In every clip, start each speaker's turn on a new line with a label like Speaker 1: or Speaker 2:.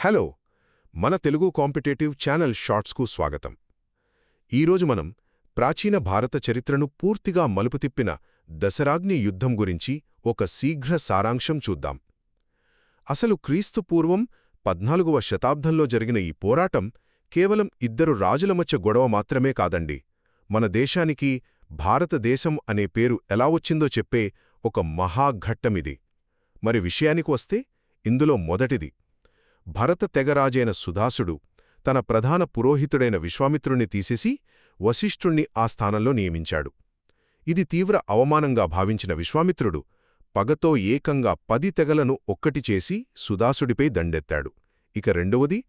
Speaker 1: Hello మన Telugu competitive channel షార్ట్స్కు స్వాగతం. ఈరోజు మనం ప్రాచీన భారత చరిత్రను పూర్తిగా మలుపు తిప్పిన దశరాగ్ని యుద్ధం గురించి ఒక శీఘ్ర సారాంశం చూద్దాం. అసలు క్రీస్తు పూర్వం 14వ శతాబ్దంలో జరిగిన ఈ పోరాటం కేవలం ఇద్దరు రాజుల మధ్య గొడవ మాత్రమే కాదండి. మన దేశానికి భారతదేశం అనే పేరు ఎలా వచ్చిందో చెప్పే ఒక మహాఘట్టమిది. మరి విషయానికి వస్తే ఇందులో మొదటిది భరత తెగరాజైన సుదాసుడు తన ప్రధాన పురోహితుడైన విశ్వామిత్రుణ్ణి తీసేసి వశిష్ఠుణ్ణి ఆ స్థానంలో నియమించాడు. ఇది తీవ్ర అవమానంగా భావించిన విశ్వామిత్రుడు పగతో ఏకంగా 10 తెగలను ఒక్కటి చేసి సుదాసుడిపై దండెత్తాడు. ఇక రెండవది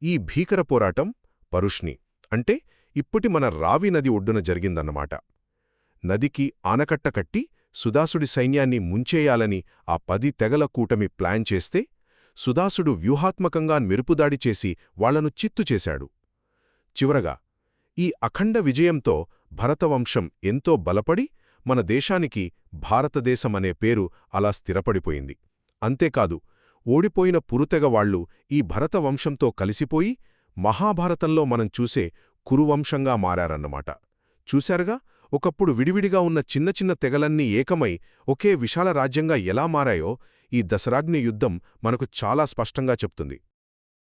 Speaker 1: ఈ భీకర పోరాటం పరుష్ణి అంటే ఇప్పటి మన రావి నది ఒడ్డున జరిగిందన్నమాట. నదికి ఆనకట్ట కట్టి సుదాసుడి సైన్యాన్ని ముంచేయాలని ఆ 10 తెగల కూటమి ప్లాన్ చేస్తే సుదాసుడు వ్యూహాత్మకంగా మెరుపుదాడి చేసి వాళ్లను చిత్తు చేశాడు. చివరగా ఈ అఖండ విజయంతో భరతవంశం ఎంతో బలపడి మన దేశానికి భారతదేశమనే పేరు అలా స్థిరపడిపోయింది. అంతేకాదు ఓడిపోయిన పురుతెగవాళ్లు ఈ భరతవంశంతో కలిసిపోయి మహాభారతంలో మనం చూసే కురువంశంగా మారారన్నమాట. చూశారుగా, ఒకప్పుడు విడివిడిగా ఉన్న చిన్న చిన్న తెగలన్నీ ఏకమై ఒకే విశాల రాజ్యంగా ఎలా మారాయో ఈ దశరాగ్ని యుద్ధం మనకు చాలా స్పష్టంగా చెప్తుంది.